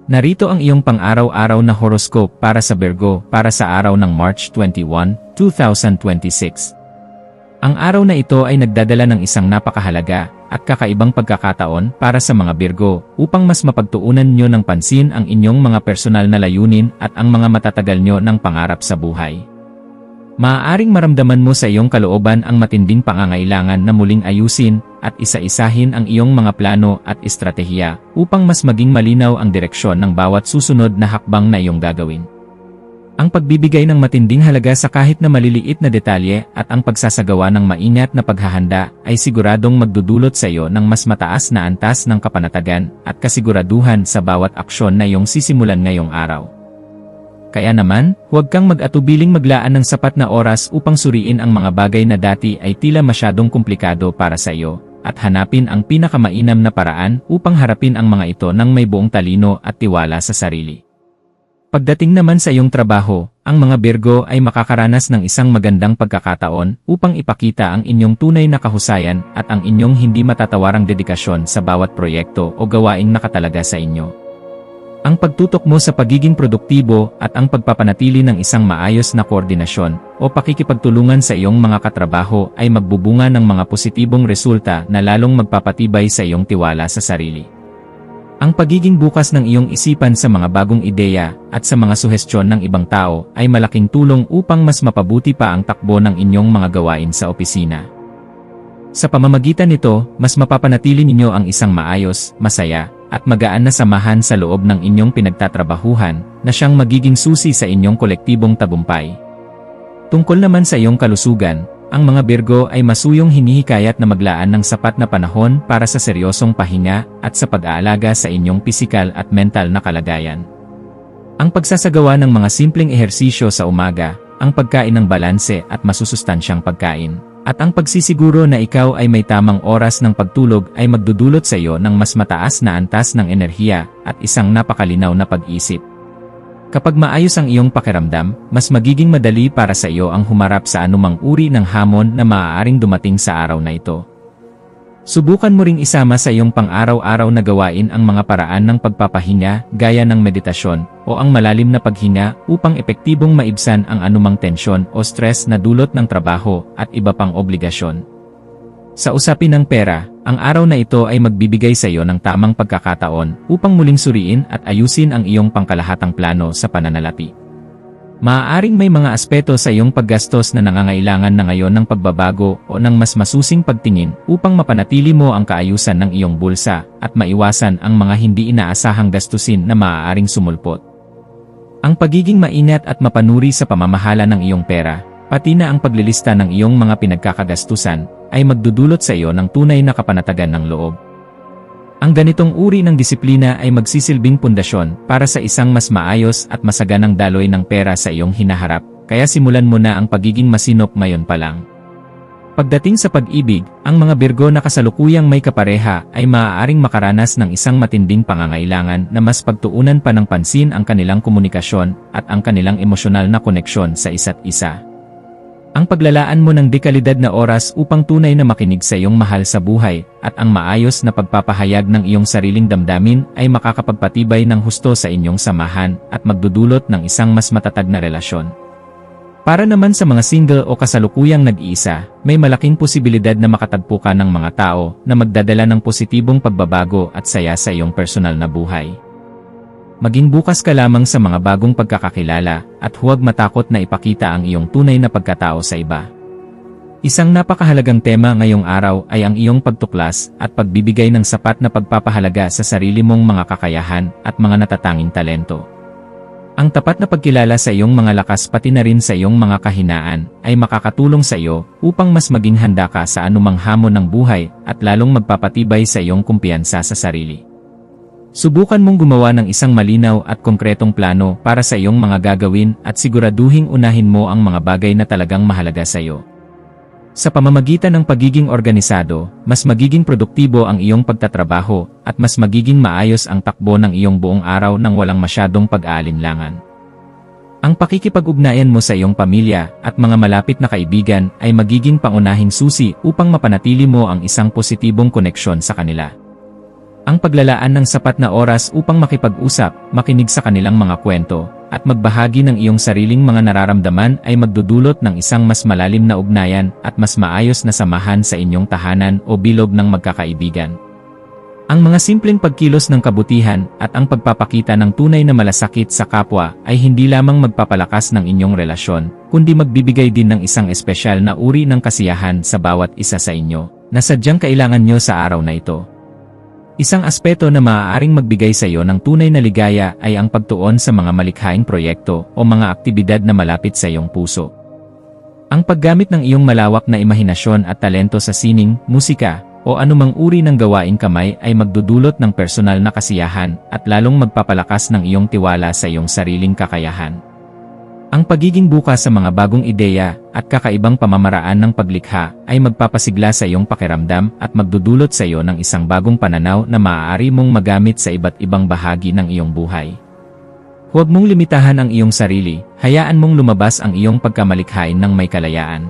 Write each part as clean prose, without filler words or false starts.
Narito ang iyong pang-araw-araw na horoscope para sa Virgo para sa araw ng March 21, 2026. Ang araw na ito ay nagdadala ng isang napakahalaga at kakaibang pagkakataon para sa mga Virgo upang mas mapagtuunan nyo ng pansin ang inyong mga personal na layunin at ang mga matatagal nyo ng pangarap sa buhay. Maaaring maramdaman mo sa iyong kalooban ang matinding pangangailangan na muling ayusin at isa-isahin ang iyong mga plano at estratehiya upang mas maging malinaw ang direksyon ng bawat susunod na hakbang na iyong gagawin. Ang pagbibigay ng matinding halaga sa kahit na maliliit na detalye at ang pagsasagawa ng maingat na paghahanda ay siguradong magdudulot sa iyo ng mas mataas na antas ng kapanatagan at kasiguraduhan sa bawat aksyon na iyong sisimulan ngayong araw. Kaya naman, huwag kang mag-atubiling maglaan ng sapat na oras upang suriin ang mga bagay na dati ay tila masyadong komplikado para sa iyo, at hanapin ang pinakamainam na paraan upang harapin ang mga ito ng may buong talino at tiwala sa sarili. Pagdating naman sa iyong trabaho, ang mga Virgo ay makakaranas ng isang magandang pagkakataon upang ipakita ang inyong tunay na kahusayan at ang inyong hindi matatawarang dedikasyon sa bawat proyekto o gawaing nakatalaga sa inyo. Ang pagtutok mo sa pagiging produktibo at ang pagpapanatili ng isang maayos na koordinasyon o pakikipagtulungan sa iyong mga katrabaho ay magbubunga ng mga positibong resulta na lalong magpapatibay sa iyong tiwala sa sarili. Ang pagiging bukas ng iyong isipan sa mga bagong ideya at sa mga suhestyon ng ibang tao ay malaking tulong upang mas mapabuti pa ang takbo ng inyong mga gawain sa opisina. Sa pamamagitan nito, mas mapapanatili ninyo ang isang maayos, masaya, at magaan na samahan sa loob ng inyong pinagtatrabahuhan na siyang magiging susi sa inyong kolektibong tagumpay. Tungkol naman sa iyong kalusugan, ang mga Virgo ay masuyong hinihikayat na maglaan ng sapat na panahon para sa seryosong pahinga at sa pag-aalaga sa inyong pisikal at mental na kalagayan. Ang pagsasagawa ng mga simpleng ehersisyo sa umaga, ang pagkain ng balanse at masusustansyang pagkain, at ang pagsisiguro na ikaw ay may tamang oras ng pagtulog ay magdudulot sa iyo ng mas mataas na antas ng enerhiya at isang napakalinaw na pag-isip. Kapag maayos ang iyong pakiramdam, mas magiging madali para sa iyo ang humarap sa anumang uri ng hamon na maaaring dumating sa araw na ito. Subukan mo ring isama sa iyong pang-araw-araw na gawain ang mga paraan ng pagpapahinga gaya ng meditasyon o ang malalim na paghinga upang epektibong maibsan ang anumang tensyon o stress na dulot ng trabaho at iba pang obligasyon. Sa usapin ng pera, ang araw na ito ay magbibigay sa iyo ng tamang pagkakataon upang muling suriin at ayusin ang iyong pangkalahatang plano sa pananalapi. Maaaring may mga aspeto sa iyong paggastos na nangangailangan na ngayon ng pagbabago o ng mas masusing pagtingin upang mapanatili mo ang kaayusan ng iyong bulsa at maiwasan ang mga hindi inaasahang gastusin na maaaring sumulpot. Ang pagiging maingat at mapanuri sa pamamahala ng iyong pera, pati na ang paglilista ng iyong mga pinagkakagastusan, ay magdudulot sa iyo ng tunay na kapanatagan ng loob. Ang ganitong uri ng disiplina ay magsisilbing pundasyon para sa isang mas maayos at masaganang daloy ng pera sa iyong hinaharap, kaya simulan mo na ang pagiging masinop ngayon pa lang. Pagdating sa pag-ibig, ang mga Virgo na kasalukuyang may kapareha ay maaaring makaranas ng isang matinding pangangailangan na mas pagtuunan pa ng pansin ang kanilang komunikasyon at ang kanilang emosyonal na koneksyon sa isa't isa. Ang paglalaan mo ng dekalidad na oras upang tunay na makinig sa iyong mahal sa buhay at ang maayos na pagpapahayag ng iyong sariling damdamin ay makakapagpatibay ng husto sa inyong samahan at magdudulot ng isang mas matatag na relasyon. Para naman sa mga single o kasalukuyang nag-iisa, may malaking posibilidad na makatagpo ka ng mga tao na magdadala ng positibong pagbabago at saya sa iyong personal na buhay. Maging bukas ka lamang sa mga bagong pagkakakilala at huwag matakot na ipakita ang iyong tunay na pagkatao sa iba. Isang napakahalagang tema ngayong araw ay ang iyong pagtuklas at pagbibigay ng sapat na pagpapahalaga sa sarili mong mga kakayahan at mga natatanging talento. Ang tapat na pagkilala sa iyong mga lakas pati na rin sa iyong mga kahinaan ay makakatulong sa iyo upang mas maging handa ka sa anumang hamon ng buhay at lalong magpapatibay sa iyong kumpiyansa sa sarili. Subukan mong gumawa ng isang malinaw at konkretong plano para sa iyong mga gagawin at siguraduhing unahin mo ang mga bagay na talagang mahalaga sa iyo. Sa pamamagitan ng pagiging organisado, mas magiging produktibo ang iyong pagtatrabaho at mas magiging maayos ang takbo ng iyong buong araw nang walang masyadong pag-aalinlangan. Ang pakikipag-ugnayan mo sa iyong pamilya at mga malapit na kaibigan ay magiging pangunahing susi upang mapanatili mo ang isang positibong koneksyon sa kanila. Ang paglalaan ng sapat na oras upang makipag-usap, makinig sa kanilang mga kwento, at magbahagi ng iyong sariling mga nararamdaman ay magdudulot ng isang mas malalim na ugnayan at mas maayos na samahan sa inyong tahanan o bilog ng magkakaibigan. Ang mga simpleng pagkilos ng kabutihan at ang pagpapakita ng tunay na malasakit sa kapwa ay hindi lamang magpapalakas ng inyong relasyon, kundi magbibigay din ng isang espesyal na uri ng kasiyahan sa bawat isa sa inyo, na sadyang kailangan nyo sa araw na ito. Isang aspeto na maaaring magbigay sa iyo ng tunay na ligaya ay ang pagtuon sa mga malikhaing proyekto o mga aktibidad na malapit sa iyong puso. Ang paggamit ng iyong malawak na imahinasyon at talento sa sining, musika, o anumang uri ng gawaing kamay ay magdudulot ng personal na kasiyahan at lalong magpapalakas ng iyong tiwala sa iyong sariling kakayahan. Ang pagiging bukas sa mga bagong ideya at kakaibang pamamaraan ng paglikha ay magpapasigla sa iyong pakiramdam at magdudulot sa iyo ng isang bagong pananaw na maaari mong magamit sa iba't ibang bahagi ng iyong buhay. Huwag mong limitahan ang iyong sarili, hayaan mong lumabas ang iyong pagkamalikhain ng may kalayaan.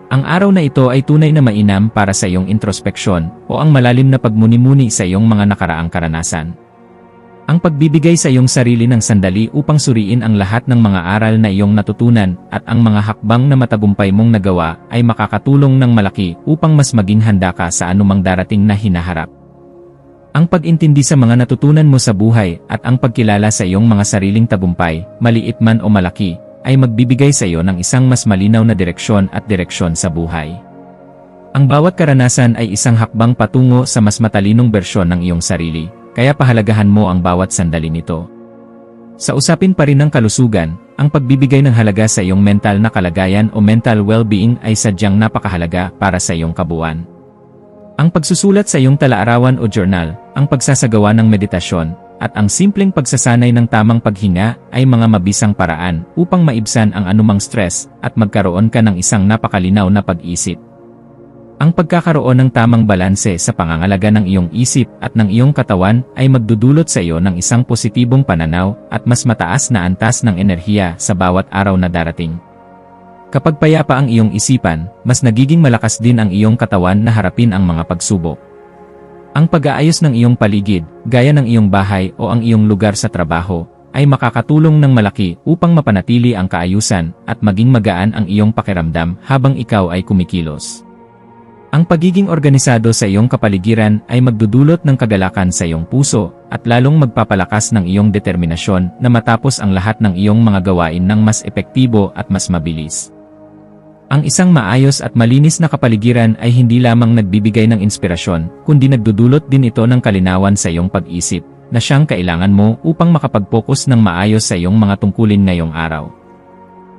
Ang araw na ito ay tunay na mainam para sa iyong introspeksyon o ang malalim na pagmuni-muni sa iyong mga nakaraang karanasan. Ang pagbibigay sa iyong sarili ng sandali upang suriin ang lahat ng mga aral na iyong natutunan at ang mga hakbang na matagumpay mong nagawa ay makakatulong ng malaki upang mas maging handa ka sa anumang darating na hinaharap. Ang pag-intindi sa mga natutunan mo sa buhay at ang pagkilala sa iyong mga sariling tagumpay, maliit man o malaki, ay magbibigay sa iyo ng isang mas malinaw na direksyon sa buhay. Ang bawat karanasan ay isang hakbang patungo sa mas matalinong bersyon ng iyong sarili, kaya pahalagahan mo ang bawat sandali nito. Sa usapin pa rin ng kalusugan, ang pagbibigay ng halaga sa iyong mental na kalagayan o mental well-being ay sadyang napakahalaga para sa iyong kabuuan. Ang pagsusulat sa iyong talaarawan o journal, ang pagsasagawa ng meditasyon, at ang simpleng pagsasanay ng tamang paghinga ay mga mabisang paraan upang maibsan ang anumang stress at magkaroon ka ng isang napakalinaw na pag-isip. Ang pagkakaroon ng tamang balanse sa pangangalaga ng iyong isip at ng iyong katawan ay magdudulot sa iyo ng isang positibong pananaw at mas mataas na antas ng enerhiya sa bawat araw na darating. Kapag payapa ang iyong isipan, mas nagiging malakas din ang iyong katawan na harapin ang mga pagsubok. Ang pag-aayos ng iyong paligid, gaya ng iyong bahay o ang iyong lugar sa trabaho, ay makakatulong ng malaki upang mapanatili ang kaayusan at maging magaan ang iyong pakiramdam habang ikaw ay kumikilos. Ang pagiging organisado sa iyong kapaligiran ay magdudulot ng kagalakan sa iyong puso at lalong magpapalakas ng iyong determinasyon na matapos ang lahat ng iyong mga gawain ng mas epektibo at mas mabilis. Ang isang maayos at malinis na kapaligiran ay hindi lamang nagbibigay ng inspirasyon, kundi nagdudulot din ito ng kalinawan sa iyong pag-isip, na siyang kailangan mo upang makapag-focus ng maayos sa iyong mga tungkulin ngayong araw.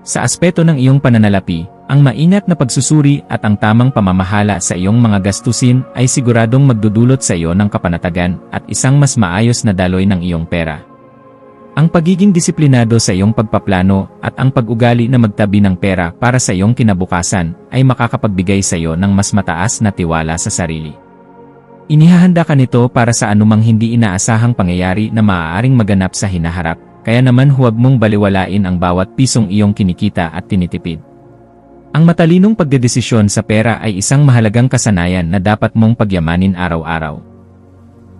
Sa aspeto ng iyong pananalapi, ang maingat na pagsusuri at ang tamang pamamahala sa iyong mga gastusin ay siguradong magdudulot sa iyo ng kapanatagan at isang mas maayos na daloy ng iyong pera. Ang pagiging disiplinado sa iyong pagpaplano at ang pag-ugali na magtabi ng pera para sa iyong kinabukasan ay makakapagbigay sa iyo ng mas mataas na tiwala sa sarili. Inihahanda ka nito para sa anumang hindi inaasahang pangyayari na maaaring maganap sa hinaharap, kaya naman huwag mong baliwalain ang bawat pisong iyong kinikita at tinitipid. Ang matalinong pagdedesisyon sa pera ay isang mahalagang kasanayan na dapat mong pagyamanin araw-araw.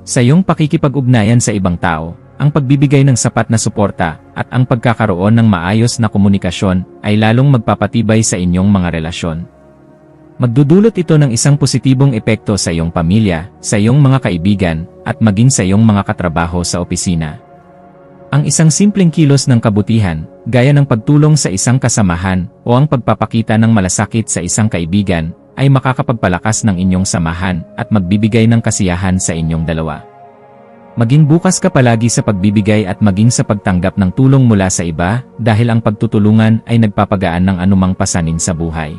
Sa iyong pakikipag-ugnayan sa ibang tao, ang pagbibigay ng sapat na suporta at ang pagkakaroon ng maayos na komunikasyon ay lalong magpapatibay sa inyong mga relasyon. Magdudulot ito ng isang positibong epekto sa iyong pamilya, sa iyong mga kaibigan, at maging sa iyong mga katrabaho sa opisina. Ang isang simpleng kilos ng kabutihan, gaya ng pagtulong sa isang kasamahan o ang pagpapakita ng malasakit sa isang kaibigan, ay makakapagpalakas ng inyong samahan at magbibigay ng kasiyahan sa inyong dalawa. Maging bukas ka palagi sa pagbibigay at maging sa pagtanggap ng tulong mula sa iba dahil ang pagtutulungan ay nagpapagaan ng anumang pasanin sa buhay.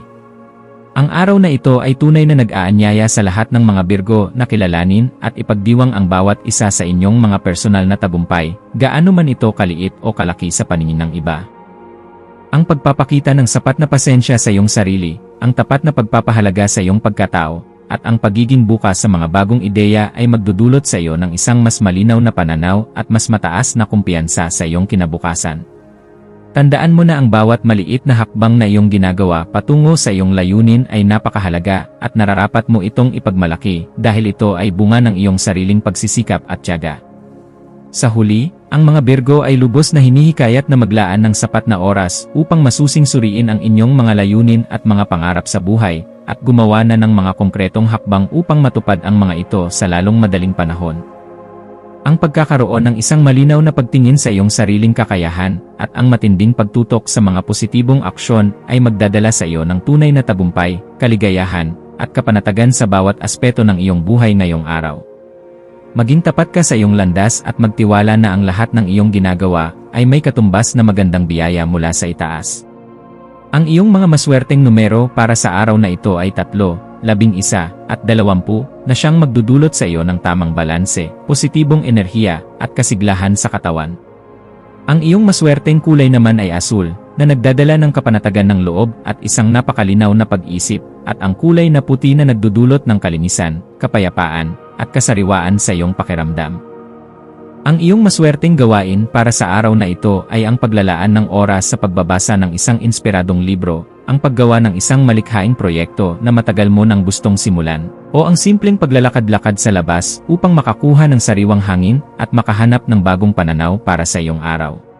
Ang araw na ito ay tunay na nag-aanyaya sa lahat ng mga Virgo na kilalanin at ipagdiwang ang bawat isa sa inyong mga personal na tagumpay, gaano man ito kaliit o kalaki sa paningin ng iba. Ang pagpapakita ng sapat na pasensya sa iyong sarili, ang tapat na pagpapahalaga sa iyong pagkatao, at ang pagiging bukas sa mga bagong ideya ay magdudulot sa iyo ng isang mas malinaw na pananaw at mas mataas na kumpiyansa sa iyong kinabukasan. Tandaan mo na ang bawat maliit na hakbang na iyong ginagawa patungo sa iyong layunin ay napakahalaga at nararapat mo itong ipagmalaki dahil ito ay bunga ng iyong sariling pagsisikap at tiyaga. Sa huli, ang mga Virgo ay lubos na hinihikayat na maglaan ng sapat na oras upang masusing suriin ang inyong mga layunin at mga pangarap sa buhay at gumawa na ng mga konkretong hakbang upang matupad ang mga ito sa lalong madaling panahon. Ang pagkakaroon ng isang malinaw na pagtingin sa iyong sariling kakayahan at ang matinding pagtutok sa mga positibong aksyon ay magdadala sa iyo ng tunay na tagumpay, kaligayahan, at kapanatagan sa bawat aspeto ng iyong buhay ngayong araw. Maging tapat ka sa iyong landas at magtiwala na ang lahat ng iyong ginagawa ay may katumbas na magandang biyaya mula sa itaas. Ang iyong mga maswerteng numero para sa araw na ito ay 3, 11, at 20 na siyang magdudulot sa iyo ng tamang balanse, positibong enerhiya, at kasiglahan sa katawan. Ang iyong maswerteng kulay naman ay asul, na nagdadala ng kapanatagan ng loob at isang napakalinaw na pag-isip, at ang kulay na puti na nagdudulot ng kalinisan, kapayapaan, at kasariwaan sa iyong pakiramdam. Ang iyong maswerteng gawain para sa araw na ito ay ang paglalaan ng oras sa pagbabasa ng isang inspiradong libro, ang paggawa ng isang malikhaing proyekto na matagal mo nang gustong simulan, o ang simpleng paglalakad-lakad sa labas upang makakuha ng sariwang hangin at makahanap ng bagong pananaw para sa iyong araw.